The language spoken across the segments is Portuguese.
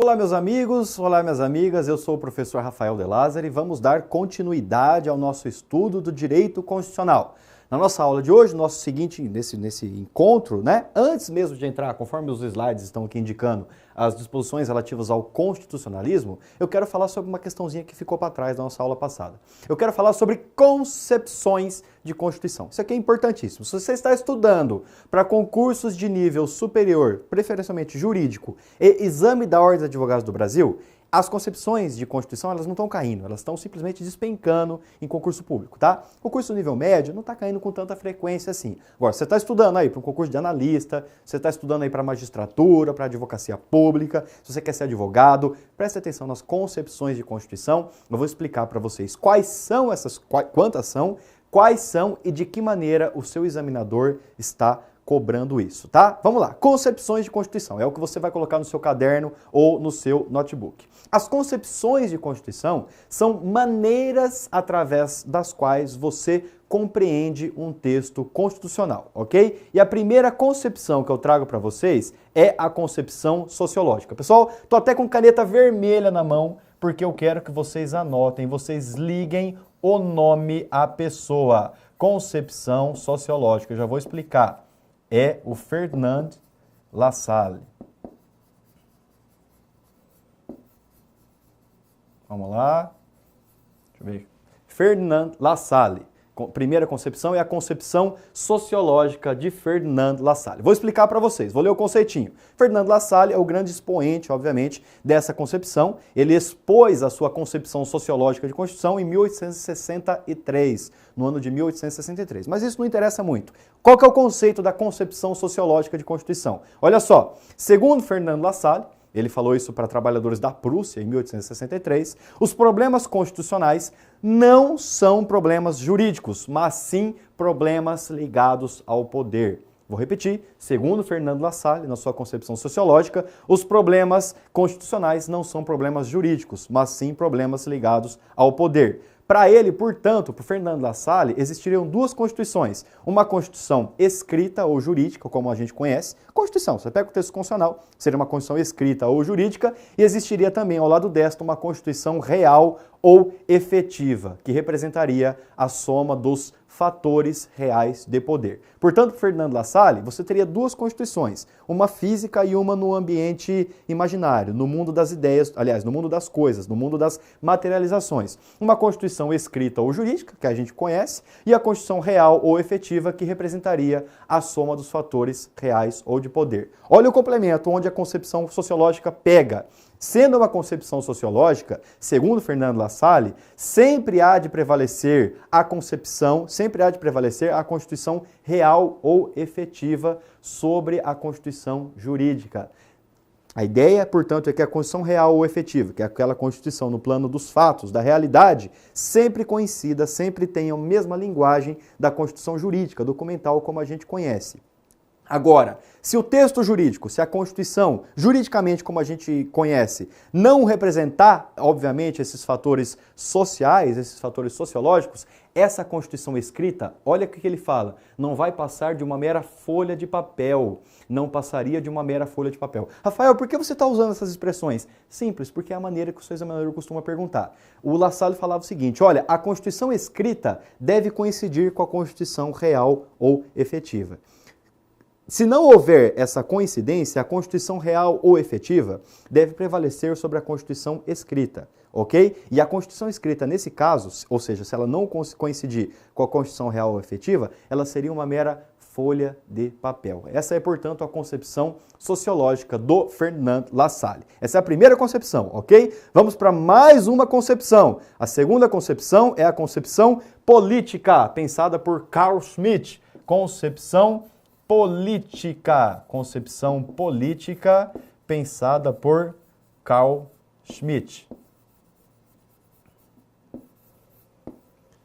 Olá, meus amigos, olá, minhas amigas, eu sou o professor Rafael De Lázari e vamos dar continuidade ao nosso estudo do direito constitucional. Na nossa aula de hoje, nosso seguinte, nesse encontro, antes mesmo de entrar, conforme os slides estão aqui indicando, as disposições relativas ao constitucionalismo, eu quero falar sobre uma questãozinha que ficou para trás da nossa aula passada. Eu quero falar sobre concepções de Constituição. Isso aqui é importantíssimo. Se você está estudando para concursos de nível superior, preferencialmente jurídico, e exame da Ordem dos Advogados do Brasil, as concepções de Constituição, elas não estão caindo, elas estão simplesmente despencando em concurso público, tá? O concurso nível médio não está caindo com tanta frequência assim. Agora, você está estudando aí para um concurso de analista, você está estudando aí para magistratura, para advocacia pública, se você quer ser advogado, preste atenção nas concepções de Constituição. Eu vou explicar para vocês quais são essas, quantas são, quais são e de que maneira o seu examinador está cobrando isso, tá? Vamos lá. Concepções de Constituição. É o que você vai colocar no seu caderno ou no seu notebook. As concepções de Constituição são maneiras através das quais você compreende um texto constitucional, ok? E a primeira concepção que eu trago para vocês é a concepção sociológica. Pessoal, tô até com caneta vermelha na mão porque eu quero que vocês anotem, vocês liguem o nome à pessoa. Concepção sociológica. Eu já vou explicar. É o Ferdinand Lassalle. Vamos lá. Deixa eu ver. Ferdinand Lassalle. Primeira concepção é a concepção sociológica de Ferdinand Lassalle. Vou explicar para vocês, vou ler o conceitinho. Ferdinand Lassalle é o grande expoente, obviamente, dessa concepção. Ele expôs a sua concepção sociológica de Constituição em 1863, no ano de 1863. Mas isso não interessa muito. Qual que é o conceito da concepção sociológica de Constituição? Olha só, segundo Ferdinand Lassalle, ele falou isso para trabalhadores da Prússia em 1863. Os problemas constitucionais não são problemas jurídicos, mas sim problemas ligados ao poder. Vou repetir, segundo Ferdinand Lassalle, na sua concepção sociológica, os problemas constitucionais não são problemas jurídicos, mas sim problemas ligados ao poder. Para ele, portanto, para Ferdinand Lassalle, existiriam duas constituições. Uma constituição escrita ou jurídica, como a gente conhece. Constituição, você pega o texto constitucional, seria uma constituição escrita ou jurídica, e existiria também, ao lado desta, uma constituição real ou efetiva, que representaria a soma dos fatores reais de poder. Portanto, para Ferdinand Lassalle, você teria duas constituições, uma física e uma no ambiente imaginário, no mundo das ideias, aliás, no mundo das coisas, no mundo das materializações. Uma constituição escrita ou jurídica, que a gente conhece, e a constituição real ou efetiva, que representaria a soma dos fatores reais ou de poder. Olha o complemento onde a concepção sociológica pega. Sendo uma concepção sociológica, segundo Ferdinand Lassalle, sempre há de prevalecer a Constituição real ou efetiva sobre a Constituição jurídica. A ideia, portanto, é que a Constituição real ou efetiva, que é aquela Constituição no plano dos fatos, da realidade, sempre coincida, sempre tenha a mesma linguagem da Constituição jurídica, documental, como a gente conhece. Agora, se o texto jurídico, se a Constituição, juridicamente como a gente conhece, não representar, obviamente, esses fatores sociais, esses fatores sociológicos, essa Constituição escrita, olha o que ele fala, não vai passar de uma mera folha de papel, não passaria de uma mera folha de papel. Rafael, por que você está usando essas expressões? Simples, porque é a maneira que o seu examinador costuma perguntar. O Lassalle falava o seguinte, olha, a Constituição escrita deve coincidir com a Constituição real ou efetiva. Se não houver essa coincidência, a Constituição real ou efetiva deve prevalecer sobre a Constituição escrita, ok? E a Constituição escrita, nesse caso, ou seja, se ela não coincidir com a Constituição real ou efetiva, ela seria uma mera folha de papel. Essa é, portanto, a concepção sociológica do Ferdinand Lassalle. Essa é a primeira concepção, ok? Vamos para mais uma concepção. A segunda concepção é a concepção política, pensada por Carl Schmitt. Concepção política pensada por Carl Schmitt.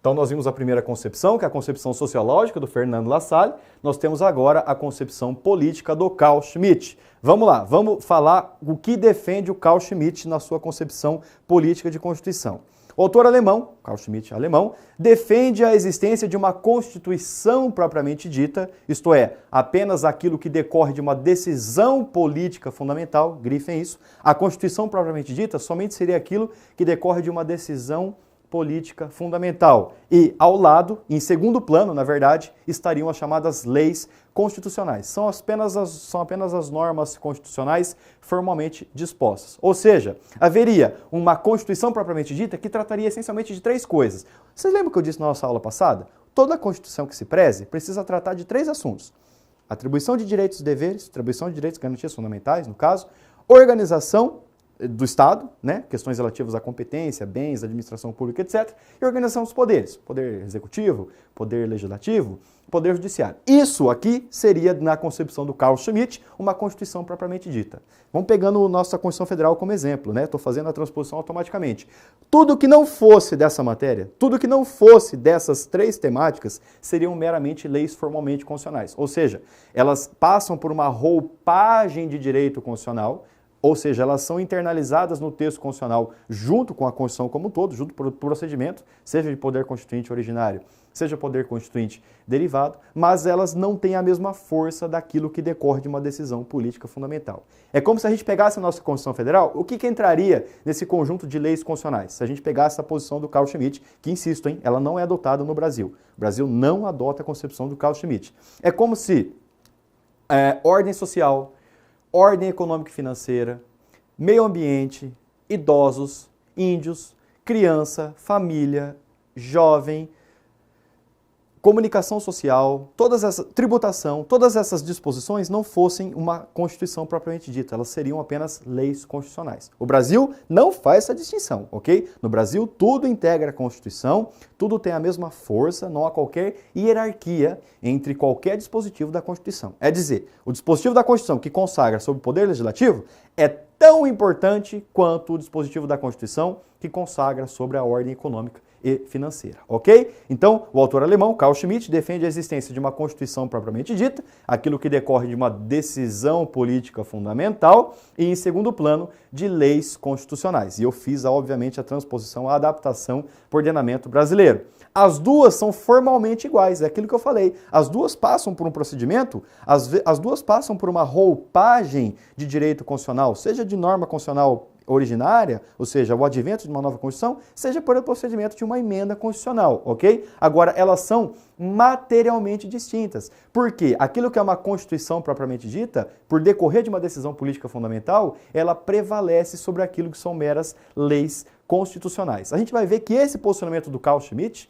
Então nós vimos a primeira concepção, que é a concepção sociológica do Ferdinand Lassalle. Nós temos agora a concepção política do Carl Schmitt. Vamos lá, vamos falar o que defende o Carl Schmitt na sua concepção política de Constituição. O autor alemão, Carl Schmitt, alemão, defende a existência de uma Constituição propriamente dita, isto é, apenas aquilo que decorre de uma decisão política fundamental, grifem isso. A Constituição propriamente dita somente seria aquilo que decorre de uma decisão política fundamental. E ao lado, em segundo plano, na verdade, estariam as chamadas leis constitucionais. São apenas as normas constitucionais formalmente dispostas. Ou seja, haveria uma Constituição propriamente dita que trataria essencialmente de três coisas. Vocês lembram que eu disse na nossa aula passada? Toda Constituição que se preze precisa tratar de três assuntos. Atribuição de direitos e deveres, atribuição de direitos e garantias fundamentais, no caso, organização do Estado, né? Questões relativas à competência, bens, administração pública, etc. E organização dos poderes, poder executivo, poder legislativo, poder judiciário. Isso aqui seria, na concepção do Carl Schmitt, uma Constituição propriamente dita. Vamos pegando a nossa Constituição Federal como exemplo, né? Estou fazendo a transposição automaticamente. Tudo que não fosse dessa matéria, tudo que não fosse dessas três temáticas, seriam meramente leis formalmente constitucionais. Ou seja, elas passam por uma roupagem de direito constitucional, ou seja, elas são internalizadas no texto constitucional junto com a Constituição como um todo, junto com o procedimento, seja de poder constituinte originário, seja poder constituinte derivado, mas elas não têm a mesma força daquilo que decorre de uma decisão política fundamental. É como se a gente pegasse a nossa Constituição Federal, o que entraria nesse conjunto de leis constitucionais? Se a gente pegasse a posição do Carl Schmitt, que insisto, hein, ela não é adotada no Brasil. O Brasil não adota a concepção do Carl Schmitt. É como se ordem social, ordem econômica e financeira, meio ambiente, idosos, índios, criança, família, jovem, comunicação social, tributação, todas essas disposições não fossem uma Constituição propriamente dita, elas seriam apenas leis constitucionais. O Brasil não faz essa distinção, ok? No Brasil, tudo integra a Constituição, tudo tem a mesma força, não há qualquer hierarquia entre qualquer dispositivo da Constituição. É dizer, o dispositivo da Constituição que consagra sobre o poder legislativo é tão importante quanto o dispositivo da Constituição que consagra sobre a ordem econômica e financeira, ok? Então, o autor alemão, Carl Schmitt, defende a existência de uma Constituição propriamente dita, aquilo que decorre de uma decisão política fundamental e, em segundo plano, de leis constitucionais. E eu fiz, obviamente, a transposição, a adaptação para o ordenamento brasileiro. As duas são formalmente iguais, é aquilo que eu falei. As duas passam por um procedimento, as duas passam por uma roupagem de direito constitucional, seja de norma constitucional originária, ou seja, o advento de uma nova Constituição, seja por o procedimento de uma emenda constitucional, ok? Agora, elas são materialmente distintas. Por quê? Aquilo que é uma Constituição propriamente dita, por decorrer de uma decisão política fundamental, ela prevalece sobre aquilo que são meras leis constitucionais. A gente vai ver que esse posicionamento do Carl Schmitt,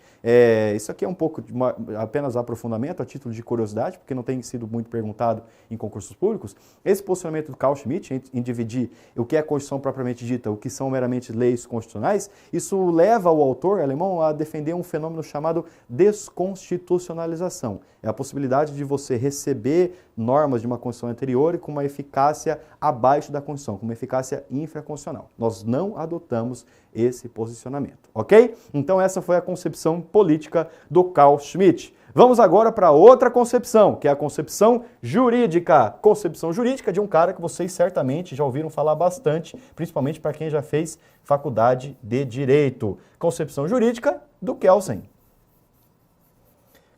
isso aqui é um pouco de apenas aprofundamento, a título de curiosidade, porque não tem sido muito perguntado em concursos públicos. Esse posicionamento do Carl Schmitt em dividir o que é Constituição propriamente dita, o que são meramente leis constitucionais, isso leva o autor alemão a defender um fenômeno chamado desconstitucionalização. É a possibilidade de você receber normas de uma Constituição anterior e com uma eficácia abaixo da Constituição, com uma eficácia infraconstitucional. Nós não adotamos esse posicionamento, ok? Então essa foi a concepção política do Carl Schmitt. Vamos agora para outra concepção, que é a concepção jurídica. Concepção jurídica de um cara que vocês certamente já ouviram falar bastante, principalmente para quem já fez faculdade de Direito. Concepção jurídica do Kelsen.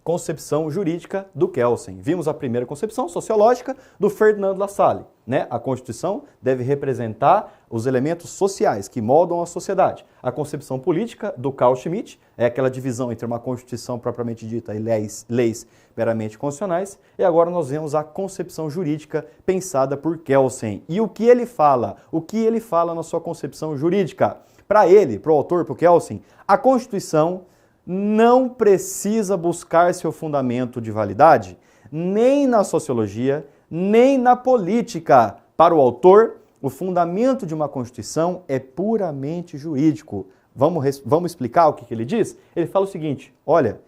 Concepção jurídica do Kelsen. Vimos a primeira concepção sociológica do Ferdinand Lassalle, né? A Constituição deve representar os elementos sociais que moldam a sociedade. A concepção política do Carl Schmitt é aquela divisão entre uma Constituição propriamente dita e leis meramente constitucionais. E agora nós vemos a concepção jurídica pensada por Kelsen. E o que ele fala? O que ele fala na sua concepção jurídica? Para ele, para o autor, para o Kelsen, a Constituição não precisa buscar seu fundamento de validade nem na sociologia, nem na política. Para o autor, o fundamento de uma Constituição é puramente jurídico. Vamos explicar o que ele diz? Ele fala o seguinte, olha,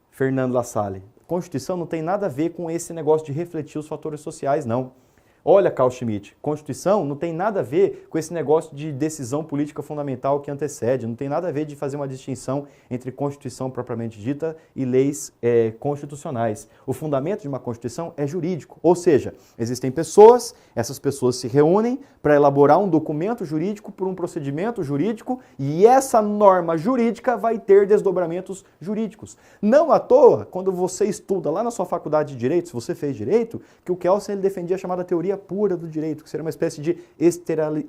Ferdinand Lassalle, Constituição não tem nada a ver com esse negócio de refletir os fatores sociais, não. Olha, Carl Schmitt, Constituição não tem nada a ver com esse negócio de decisão política fundamental que antecede, não tem nada a ver de fazer uma distinção entre Constituição propriamente dita e leis constitucionais. O fundamento de uma Constituição é jurídico, ou seja, existem pessoas, essas pessoas se reúnem para elaborar um documento jurídico por um procedimento jurídico e essa norma jurídica vai ter desdobramentos jurídicos. Não à toa, quando você estuda lá na sua faculdade de Direito, se você fez Direito, que o Kelsen ele defendia a chamada teoria pura do direito, que seria uma espécie de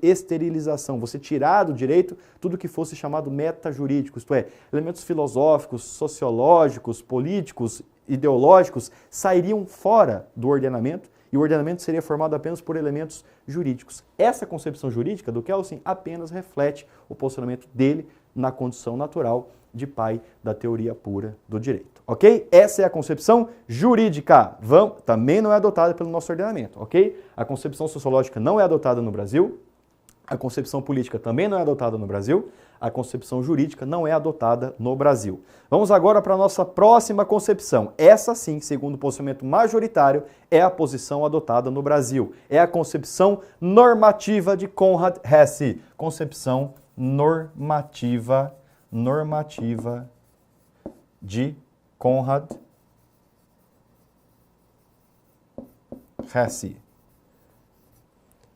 esterilização, você tirar do direito tudo que fosse chamado metajurídico, isto é, elementos filosóficos, sociológicos, políticos, ideológicos, sairiam fora do ordenamento e o ordenamento seria formado apenas por elementos jurídicos. Essa concepção jurídica do Kelsen apenas reflete o posicionamento dele na condição natural de pai da teoria pura do direito, ok? Essa é a concepção jurídica, também não é adotada pelo nosso ordenamento, ok? A concepção sociológica não é adotada no Brasil, a concepção política também não é adotada no Brasil, a concepção jurídica não é adotada no Brasil. Vamos agora para a nossa próxima concepção. Essa sim, segundo o posicionamento majoritário, é a posição adotada no Brasil. É a concepção normativa de Konrad Hesse. Concepção normativa de Konrad Hesse.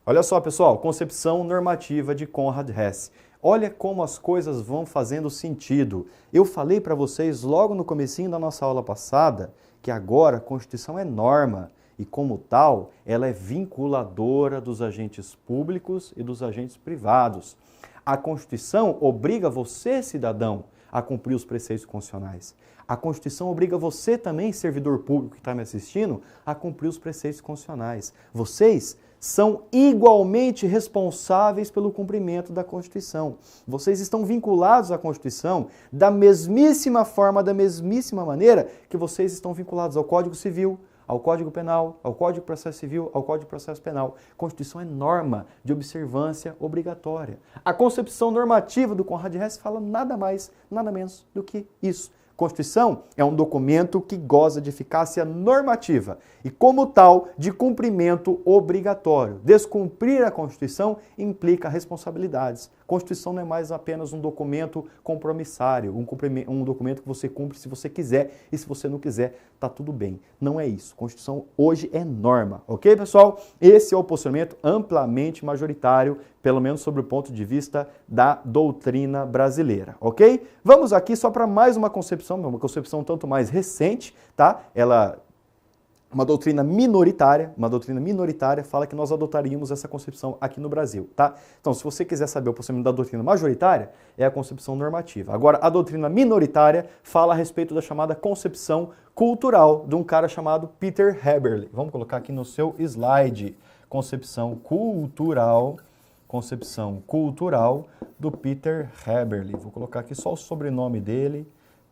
Olha só, pessoal, concepção normativa de Konrad Hesse. Olha como as coisas vão fazendo sentido. Eu falei para vocês logo no comecinho da nossa aula passada que agora a Constituição é norma e, como tal, ela é vinculadora dos agentes públicos e dos agentes privados. A Constituição obriga você, cidadão, a cumprir os preceitos constitucionais. A Constituição obriga você também, servidor público que está me assistindo, a cumprir os preceitos constitucionais. Vocês são igualmente responsáveis pelo cumprimento da Constituição. Vocês estão vinculados à Constituição da mesmíssima forma, da mesmíssima maneira que vocês estão vinculados ao Código Civil, ao Código Penal, ao Código de Processo Civil, ao Código de Processo Penal. Constituição é norma de observância obrigatória. A concepção normativa do Konrad Hesse fala nada mais, nada menos do que isso. Constituição é um documento que goza de eficácia normativa e, como tal, de cumprimento obrigatório. Descumprir a Constituição implica responsabilidades. Constituição não é mais apenas um documento compromissário, um documento que você cumpre se você quiser e se você não quiser, tá tudo bem. Não é isso. Constituição hoje é norma, ok, pessoal? Esse é o posicionamento amplamente majoritário, pelo menos sobre o ponto de vista da doutrina brasileira, ok? Vamos aqui só para mais uma concepção um tanto mais recente, tá? Uma doutrina minoritária fala que nós adotaríamos essa concepção aqui no Brasil, tá? Então, se você quiser saber o posicionamento da doutrina majoritária, é a concepção normativa. Agora, a doutrina minoritária fala a respeito da chamada concepção cultural de um cara chamado Peter Häberle. Vamos colocar aqui no seu slide. Concepção cultural do Peter Häberle. Vou colocar aqui só o sobrenome dele,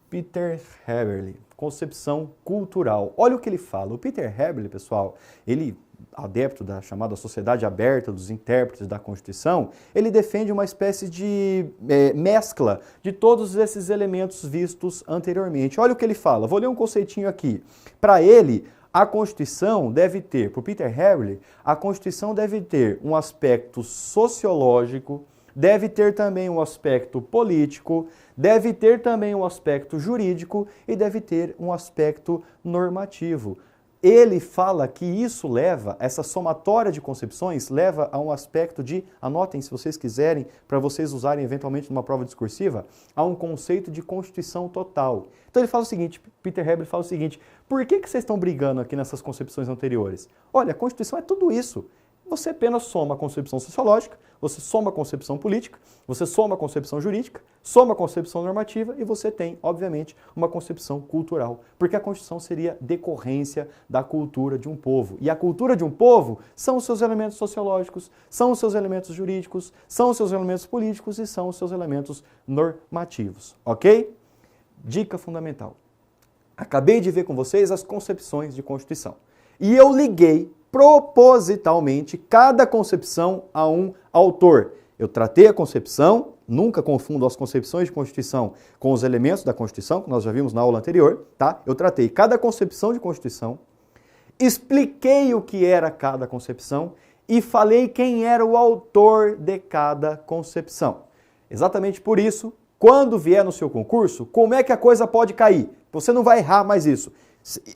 Peter Häberle. Concepção cultural. Olha o que ele fala. O Peter Häberle, pessoal, ele, adepto da chamada Sociedade Aberta dos Intérpretes da Constituição, ele defende uma espécie de mescla de todos esses elementos vistos anteriormente. Olha o que ele fala. Vou ler um conceitinho aqui. Para ele, a Constituição deve ter, para o Peter Häberle, a Constituição deve ter um aspecto sociológico, deve ter também um aspecto político, deve ter também um aspecto jurídico e deve ter um aspecto normativo. Ele fala que isso leva, essa somatória de concepções, leva a um aspecto de, anotem se vocês quiserem, para vocês usarem eventualmente numa prova discursiva, a um conceito de Constituição total. Então ele fala o seguinte, Peter Häberle fala o seguinte, por que vocês estão brigando aqui nessas concepções anteriores? Olha, a Constituição é tudo isso. Você apenas soma a concepção sociológica, você soma a concepção política, você soma a concepção jurídica, soma a concepção normativa e você tem, obviamente, uma concepção cultural. Porque a Constituição seria decorrência da cultura de um povo. E a cultura de um povo são os seus elementos sociológicos, são os seus elementos jurídicos, são os seus elementos políticos e são os seus elementos normativos. Ok? Dica fundamental. Acabei de ver com vocês as concepções de Constituição. E eu liguei propositalmente cada concepção a um autor. Eu tratei a concepção, nunca confundo as concepções de Constituição com os elementos da Constituição, que nós já vimos na aula anterior, tá? Eu tratei cada concepção de Constituição expliquei o que era cada concepção e falei quem era o autor de cada concepção. Exatamente por isso, quando vier no seu concurso, como é que a coisa pode cair? Você não vai errar mais isso.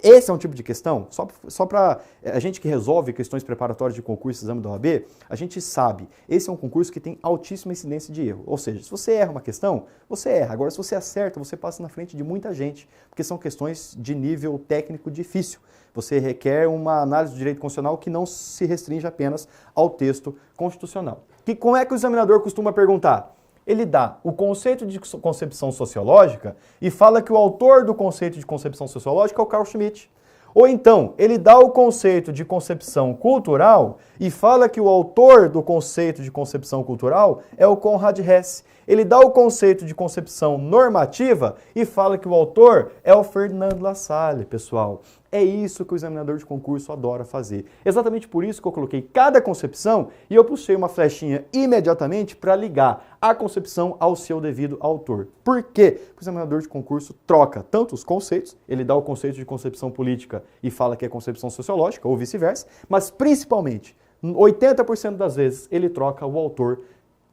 Esse é um tipo de questão, só para a gente que resolve questões preparatórias de concurso e exame da OAB, a gente sabe, esse é um concurso que tem altíssima incidência de erro. Ou seja, se você erra uma questão, você erra. Agora, se você acerta, você passa na frente de muita gente, porque são questões de nível técnico difícil. Você requer uma análise do direito constitucional que não se restringe apenas ao texto constitucional. Como é que o examinador costuma perguntar? Ele dá o conceito de concepção sociológica e fala que o autor do conceito de concepção sociológica é o Carl Schmitt. Ou então, ele dá o conceito de concepção cultural e fala que o autor do conceito de concepção cultural é o Konrad Hess. Ele dá o conceito de concepção normativa e fala que o autor é o Ferdinand Lassalle, pessoal. É isso que o examinador de concurso adora fazer. Exatamente por isso que eu coloquei cada concepção e eu puxei uma flechinha imediatamente para ligar a concepção ao seu devido autor. Por quê? Porque o examinador de concurso troca tanto os conceitos, ele dá o conceito de concepção política e fala que é concepção sociológica, ou vice-versa, mas principalmente, 80% das vezes, ele troca o autor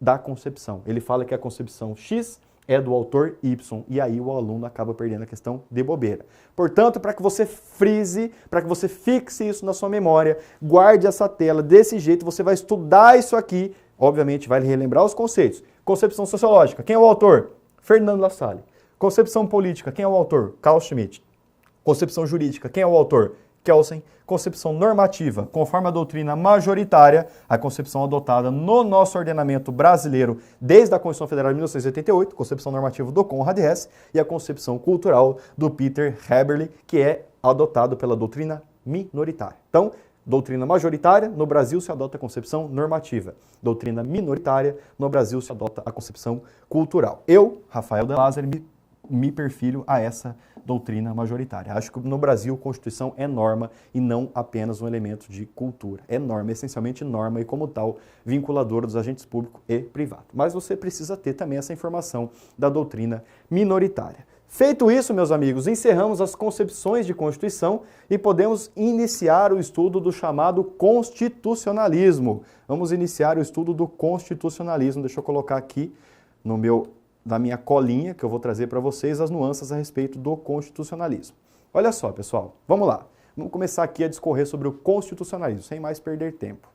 da concepção. Ele fala que a concepção X é do autor Y, e aí o aluno acaba perdendo a questão de bobeira. Portanto, para que você frise, para que você fixe isso na sua memória, guarde essa tela desse jeito, você vai estudar isso aqui, obviamente vai relembrar os conceitos. Concepção sociológica, quem é o autor? Ferdinand Lassalle. Concepção política, quem é o autor? Carl Schmitt. Concepção jurídica, quem é o autor? Kelsen. Concepção normativa, conforme a doutrina majoritária, a concepção adotada no nosso ordenamento brasileiro desde a Constituição Federal de 1988, concepção normativa do Konrad Hess, e a concepção cultural do Peter Häberle, que é adotado pela doutrina minoritária. Então, doutrina majoritária, no Brasil se adota a concepção normativa. Doutrina minoritária, no Brasil se adota a concepção cultural. Eu, Rafael de Lázari, me perfilho a essa doutrina majoritária. Acho que no Brasil a Constituição é norma e não apenas um elemento de cultura. É norma, essencialmente norma e como tal vinculadora dos agentes públicos e privados. Mas você precisa ter também essa informação da doutrina minoritária. Feito isso, meus amigos, encerramos as concepções de Constituição e podemos iniciar o estudo do chamado constitucionalismo. Vamos iniciar o estudo do constitucionalismo. Deixa eu colocar aqui na minha colinha, que eu vou trazer para vocês as nuances a respeito do constitucionalismo. Olha só, pessoal, vamos lá. Vamos começar aqui a discorrer sobre o constitucionalismo, sem mais perder tempo.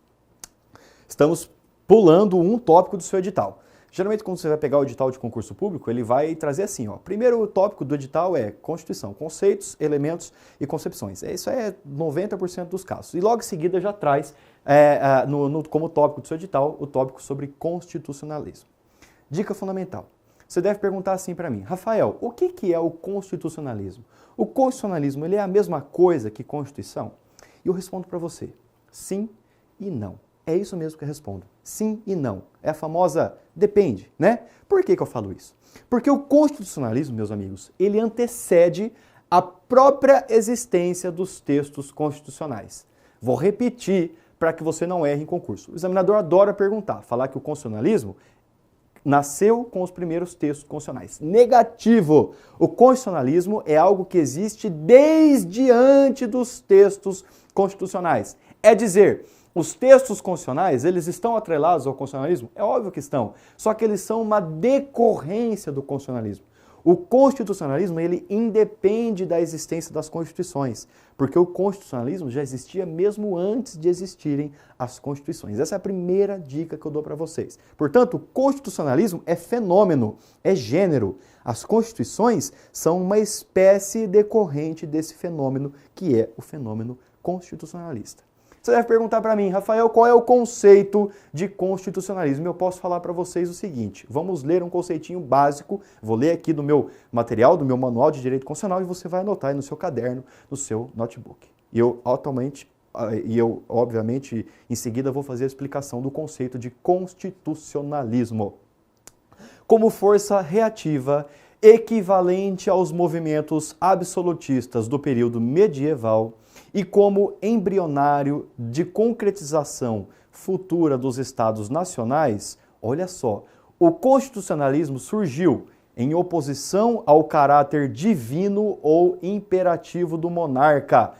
Estamos pulando um tópico do seu edital. Geralmente, quando você vai pegar o edital de concurso público, ele vai trazer assim, ó. Primeiro tópico do edital é Constituição, conceitos, elementos e concepções. Isso é 90% dos casos. E logo em seguida já traz, como tópico do seu edital, o tópico sobre constitucionalismo. Dica fundamental. Você deve perguntar assim para mim, Rafael, o que é o constitucionalismo? O constitucionalismo, ele é a mesma coisa que Constituição? E eu respondo para você, sim e não. É isso mesmo que eu respondo, sim e não. É a famosa depende, né? Por que eu falo isso? Porque o constitucionalismo, meus amigos, ele antecede a própria existência dos textos constitucionais. Vou repetir para que você não erre em concurso. O examinador adora perguntar, falar que o constitucionalismo nasceu com os primeiros textos constitucionais. Negativo! O constitucionalismo é algo que existe desde antes dos textos constitucionais. É dizer, os textos constitucionais, eles estão atrelados ao constitucionalismo? É óbvio que estão, só que eles são uma decorrência do constitucionalismo. O constitucionalismo, ele independe da existência das constituições, porque o constitucionalismo já existia mesmo antes de existirem as constituições. Essa é a primeira dica que eu dou para vocês. Portanto, o constitucionalismo é fenômeno, é gênero. As constituições são uma espécie decorrente desse fenômeno, que é o fenômeno constitucionalista. Você deve perguntar para mim, Rafael, qual é o conceito de constitucionalismo? Eu posso falar para vocês o seguinte, vamos ler um conceitinho básico, vou ler aqui do meu material, do meu manual de direito constitucional e você vai anotar aí no seu caderno, no seu notebook. E eu, obviamente, em seguida vou fazer a explicação do conceito de constitucionalismo. Como força reativa equivalente aos movimentos absolutistas do período medieval, e como embrionário de concretização futura dos Estados nacionais, olha só, o constitucionalismo surgiu em oposição ao caráter divino ou imperativo do monarca.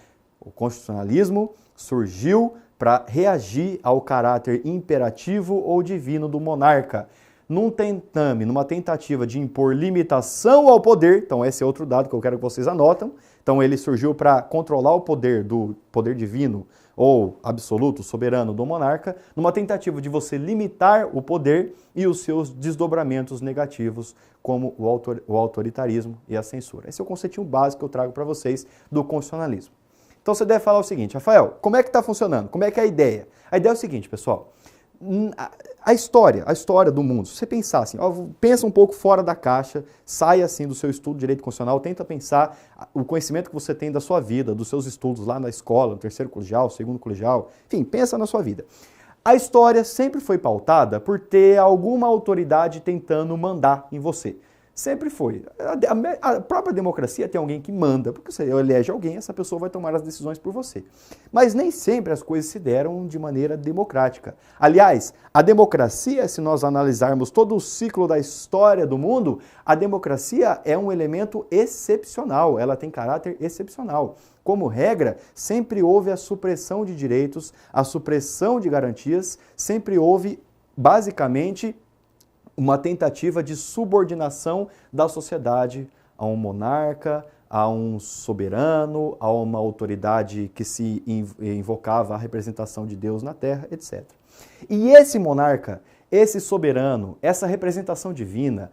O constitucionalismo surgiu para reagir ao caráter imperativo ou divino do monarca, numa tentativa de impor limitação ao poder. Então esse é outro dado que eu quero que vocês anotem. Então ele surgiu para controlar o poder do poder divino ou absoluto, soberano do monarca, numa tentativa de você limitar o poder e os seus desdobramentos negativos, como o autoritarismo e a censura. Esse é o conceitinho básico que eu trago para vocês do constitucionalismo. Então você deve falar o seguinte: Rafael, como é que está funcionando? Como é que é a ideia? A ideia é o seguinte, pessoal. A história do mundo, se você pensar assim, pensa um pouco fora da caixa, sai assim do seu estudo de direito constitucional, tenta pensar o conhecimento que você tem da sua vida, dos seus estudos lá na escola, no terceiro colegial, segundo colegial, enfim, pensa na sua vida. A história sempre foi pautada por ter alguma autoridade tentando mandar em você. Sempre foi. A própria democracia tem alguém que manda, porque você elege alguém, essa pessoa vai tomar as decisões por você. Mas nem sempre as coisas se deram de maneira democrática. Aliás, a democracia, se nós analisarmos todo o ciclo da história do mundo, a democracia é um elemento excepcional, ela tem caráter excepcional. Como regra, sempre houve a supressão de direitos, a supressão de garantias, sempre houve, basicamente, uma tentativa de subordinação da sociedade a um monarca, a um soberano, a uma autoridade que se invocava a representação de Deus na terra, etc. E esse monarca, esse soberano, essa representação divina,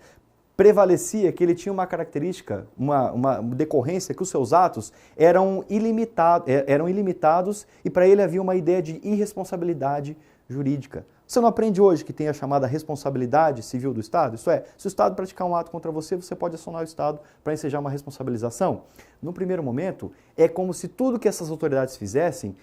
prevalecia que ele tinha uma característica, uma decorrência, que os seus atos eram ilimitados e para ele havia uma ideia de irresponsabilidade jurídica. Você não aprende hoje que tem a chamada responsabilidade civil do Estado? Isso é, se o Estado praticar um ato contra você, você pode acionar o Estado para ensejar uma responsabilização? No primeiro momento, é como se tudo que essas autoridades fizessem,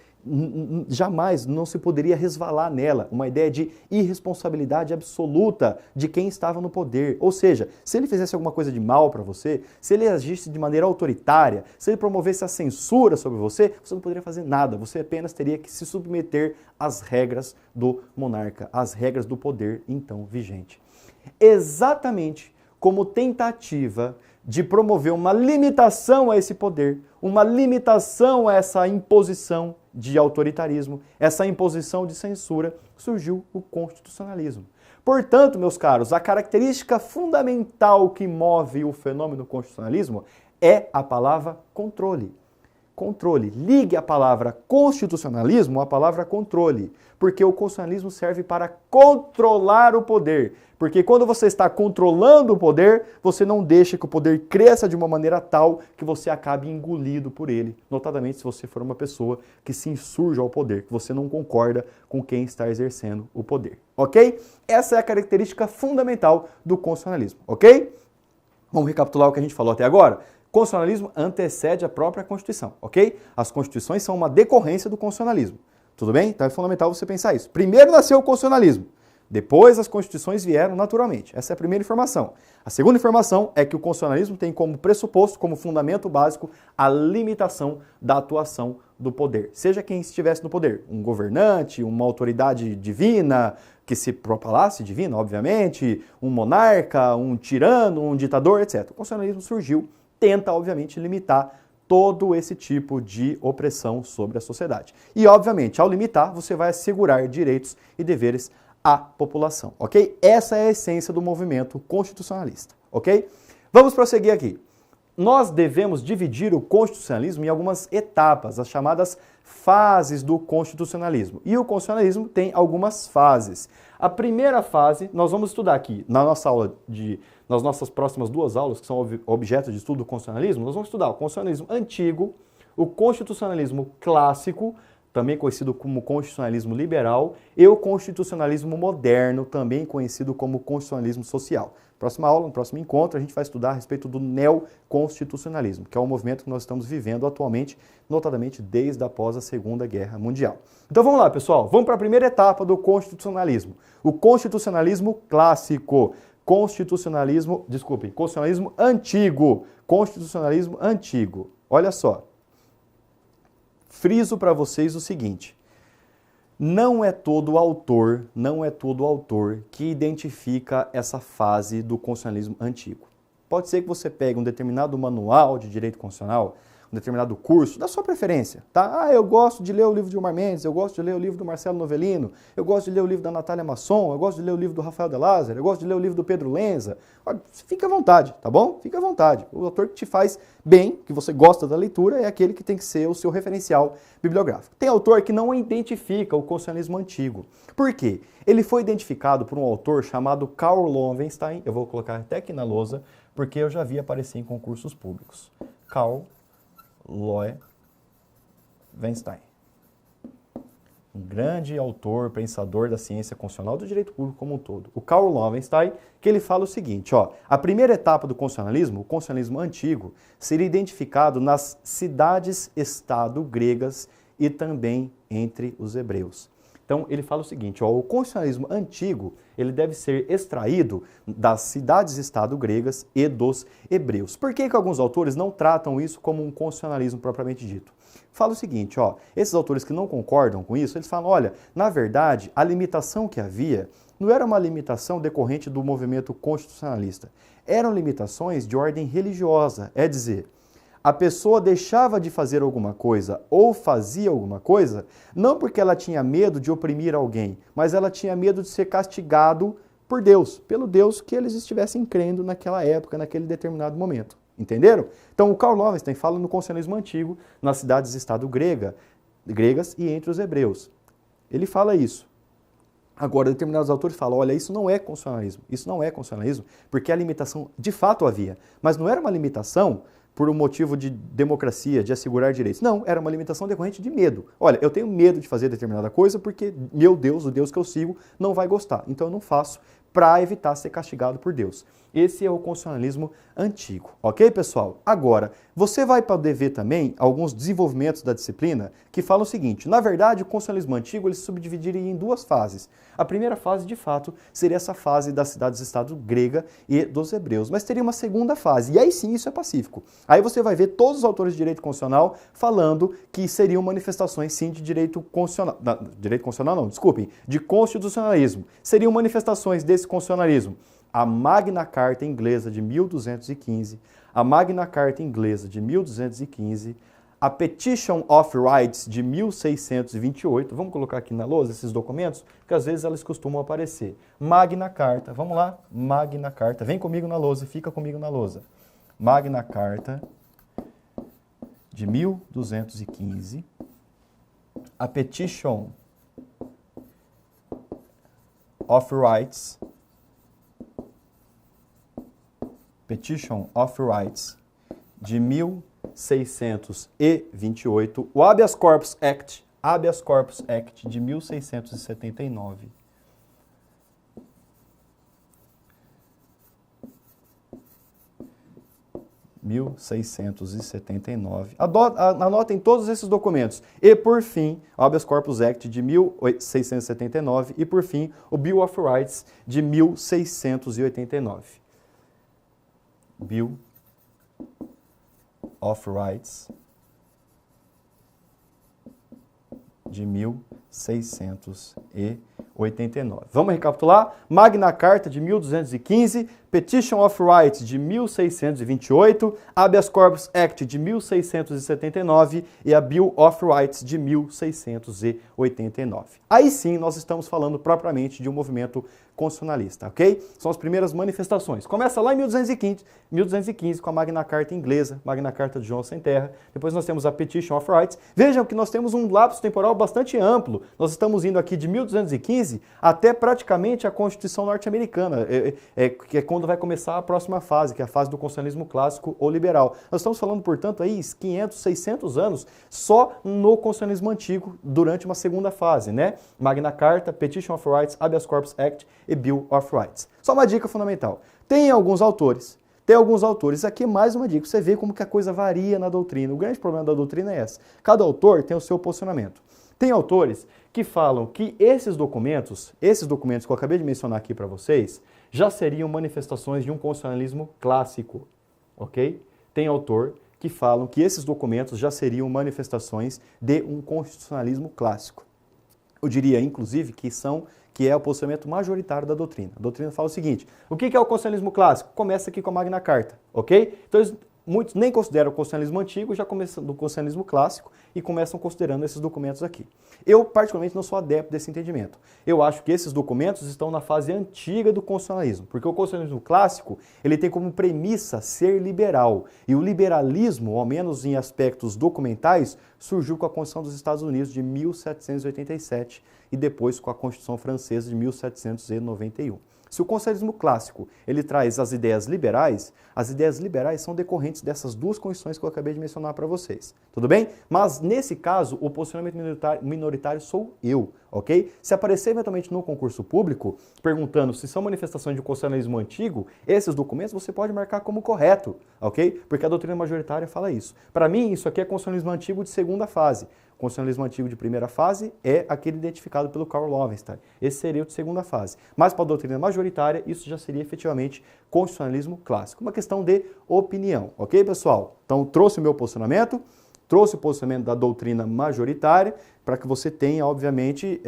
jamais não se poderia resvalar nela, uma ideia de irresponsabilidade absoluta de quem estava no poder. Ou seja, se ele fizesse alguma coisa de mal para você, se ele agisse de maneira autoritária, se ele promovesse a censura sobre você, você não poderia fazer nada, você apenas teria que se submeter às regras do monarca, às regras do poder então vigente. Exatamente como tentativa de promover uma limitação a esse poder, uma limitação a essa imposição de autoritarismo, essa imposição de censura, surgiu o constitucionalismo. Portanto, meus caros, a característica fundamental que move o fenômeno constitucionalismo é a palavra controle. Controle. Ligue a palavra constitucionalismo à palavra controle, porque o constitucionalismo serve para controlar o poder. Porque quando você está controlando o poder, você não deixa que o poder cresça de uma maneira tal que você acabe engolido por ele. Notadamente, se você for uma pessoa que se insurge ao poder, que você não concorda com quem está exercendo o poder. Ok? Essa é a característica fundamental do constitucionalismo. Ok? Vamos recapitular o que a gente falou até agora? Constitucionalismo antecede a própria Constituição, ok? As Constituições são uma decorrência do constitucionalismo. Tudo bem? Então é fundamental você pensar isso. Primeiro nasceu o constitucionalismo. Depois as constituições vieram naturalmente. Essa é a primeira informação. A segunda informação é que o constitucionalismo tem como pressuposto, como fundamento básico, a limitação da atuação do poder. Seja quem estivesse no poder, um governante, uma autoridade divina, que se propalasse divina, obviamente, um monarca, um tirano, um ditador, etc. O constitucionalismo surgiu, tenta, obviamente, limitar todo esse tipo de opressão sobre a sociedade. E, obviamente, ao limitar, você vai assegurar direitos e deveres à população, ok? Essa é a essência do movimento constitucionalista, ok? Vamos prosseguir aqui. Nós devemos dividir o constitucionalismo em algumas etapas, as chamadas fases do constitucionalismo. E o constitucionalismo tem algumas fases. A primeira fase, nós vamos estudar aqui, nas nossas próximas duas aulas, que são objeto de estudo do constitucionalismo, nós vamos estudar o constitucionalismo antigo, o constitucionalismo clássico, também conhecido como constitucionalismo liberal, e o constitucionalismo moderno, também conhecido como constitucionalismo social. Próxima aula, no próximo encontro, a gente vai estudar a respeito do neoconstitucionalismo, que é o movimento que nós estamos vivendo atualmente, notadamente desde após a Segunda Guerra Mundial. Então vamos lá, pessoal, vamos para a primeira etapa do constitucionalismo. O constitucionalismo clássico, constitucionalismo antigo, constitucionalismo antigo. Olha só. Friso para vocês o seguinte: não é todo autor que identifica essa fase do constitucionalismo antigo. Pode ser que você pegue um determinado manual de direito constitucional, um determinado curso, da sua preferência, tá? Ah, eu gosto de ler o livro de Gilmar Mendes, eu gosto de ler o livro do Marcelo Novellino, eu gosto de ler o livro da Natália Masson, eu gosto de ler o livro do Rafael de Lázaro, eu gosto de ler o livro do Pedro Lenza. Fique à vontade, tá bom? Fique à vontade. O autor que te faz bem, que você gosta da leitura, é aquele que tem que ser o seu referencial bibliográfico. Tem autor que não identifica o constitucionalismo antigo. Por quê? Ele foi identificado por um autor chamado Karl Loewenstein, eu vou colocar até aqui na lousa, porque eu já vi aparecer em concursos públicos. Karl Loewenstein. Um grande autor, pensador da ciência constitucional do direito público como um todo. O Karl Loewenstein, que ele fala o seguinte, ó, a primeira etapa do constitucionalismo, o constitucionalismo antigo, seria identificado nas cidades-estado gregas e também entre os hebreus. Então, ele fala o seguinte, ó, o constitucionalismo antigo, ele deve ser extraído das cidades-estado gregas e dos hebreus. Por que alguns autores não tratam isso como um constitucionalismo propriamente dito? Fala o seguinte, ó, esses autores que não concordam com isso, eles falam, olha, na verdade, a limitação que havia não era uma limitação decorrente do movimento constitucionalista, eram limitações de ordem religiosa, é dizer, a pessoa deixava de fazer alguma coisa ou fazia alguma coisa, não porque ela tinha medo de oprimir alguém, mas ela tinha medo de ser castigado por Deus, pelo Deus que eles estivessem crendo naquela época, naquele determinado momento. Entenderam? Então o Karl Loewenstein fala no constitucionalismo antigo, nas cidades-estado gregas e entre os hebreus. Ele fala isso. Agora, determinados autores falam, olha, isso não é constitucionalismo, porque a limitação de fato havia, mas não era uma limitação por um motivo de democracia, de assegurar direitos. Não, era uma limitação decorrente de medo. Olha, eu tenho medo de fazer determinada coisa porque meu Deus, o Deus que eu sigo, não vai gostar. Então eu não faço para evitar ser castigado por Deus. Esse é o constitucionalismo antigo. Ok, pessoal? Agora, você vai poder ver também alguns desenvolvimentos da disciplina que falam o seguinte, na verdade, o constitucionalismo antigo ele se subdividiria em duas fases. A primeira fase, de fato, seria essa fase das cidades-estado grega e dos hebreus, mas teria uma segunda fase, e aí sim isso é pacífico. Aí você vai ver todos os autores de direito constitucional falando que seriam manifestações, sim, de direito constitucional. Direito constitucional não, desculpem, de constitucionalismo. Seriam manifestações desse constitucionalismo. A Magna Carta inglesa de 1215, a Magna Carta inglesa de 1215, a Petition of Rights de 1628, vamos colocar aqui na lousa esses documentos, porque às vezes elas costumam aparecer. Magna Carta, vamos lá, Magna Carta, vem comigo na lousa, fica comigo na lousa. Magna Carta de 1215, a Petition of Rights de 1628, o Habeas Corpus Act de 1679. Anotem todos esses documentos. E, por fim, o Habeas Corpus Act de 1679 e, por fim, o Bill of Rights de 1689. Bill of Rights de 1689. Vamos recapitular? Magna Carta de 1215, Petition of Rights de 1628, Habeas Corpus Act de 1679 e a Bill of Rights de 1689. Aí sim nós estamos falando propriamente de um movimento constitucionalista, ok? São as primeiras manifestações. Começa lá em 1215 com a Magna Carta inglesa, Magna Carta de João Sem Terra. Depois nós temos a Petition of Rights. Vejam que nós temos um lapso temporal bastante amplo. Nós estamos indo aqui de 1215 até praticamente a Constituição norte-americana, que é quando vai começar a próxima fase, que é a fase do constitucionalismo clássico ou liberal. Nós estamos falando, portanto, aí 500, 600 anos só no constitucionalismo antigo durante uma segunda fase, né? Magna Carta, Petition of Rights, Habeas Corpus Act e Bill of Rights. Só uma dica fundamental. Tem alguns autores, aqui mais uma dica, você vê como que a coisa varia na doutrina. O grande problema da doutrina é essa. Cada autor tem o seu posicionamento. Tem autores que falam que esses documentos que eu acabei de mencionar aqui para vocês, já seriam manifestações de um constitucionalismo clássico, ok? Tem autor que falam que esses documentos já seriam manifestações de um constitucionalismo clássico. Eu diria, inclusive, que é o posicionamento majoritário da doutrina. A doutrina fala o seguinte, o que é o constitucionalismo clássico? Começa aqui com a Magna Carta, ok? Então, muitos nem consideram o constitucionalismo antigo, já começam do constitucionalismo clássico e começam considerando esses documentos aqui. Eu, particularmente, não sou adepto desse entendimento. Eu acho que esses documentos estão na fase antiga do constitucionalismo, porque o constitucionalismo clássico, ele tem como premissa ser liberal, e o liberalismo, ao menos em aspectos documentais, surgiu com a Constituição dos Estados Unidos de 1787 e depois com a Constituição Francesa de 1791. Se o constitucionalismo clássico ele traz as ideias liberais são decorrentes dessas duas constituições que eu acabei de mencionar para vocês. Tudo bem? Mas, nesse caso, o posicionamento minoritário sou eu, ok? Se aparecer eventualmente no concurso público, perguntando se são manifestações de um constitucionalismo antigo, esses documentos você pode marcar como correto, ok? Porque a doutrina majoritária fala isso. Para mim, isso aqui é constitucionalismo antigo de segunda fase. O constitucionalismo antigo de primeira fase é aquele identificado pelo Karl Loewenstein. Esse seria o de segunda fase. Mas para a doutrina majoritária, isso já seria efetivamente constitucionalismo clássico. Uma questão de opinião, ok, pessoal? Então, trouxe o meu posicionamento, trouxe o posicionamento da doutrina majoritária, para que você tenha, obviamente,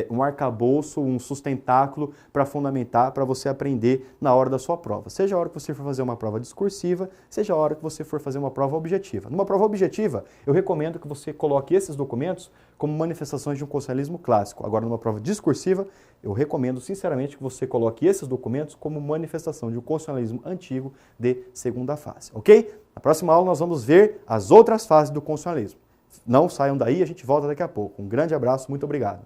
um arcabouço, um sustentáculo para fundamentar, para você aprender na hora da sua prova. Seja a hora que você for fazer uma prova discursiva, seja a hora que você for fazer uma prova objetiva. Numa prova objetiva, eu recomendo que você coloque esses documentos como manifestações de um constitucionalismo clássico. Agora, numa prova discursiva, eu recomendo, sinceramente, que você coloque esses documentos como manifestação de um constitucionalismo antigo de segunda fase, ok? Na próxima aula, nós vamos ver as outras fases do constitucionalismo. Não saiam daí, a gente volta daqui a pouco. Um grande abraço, muito obrigado.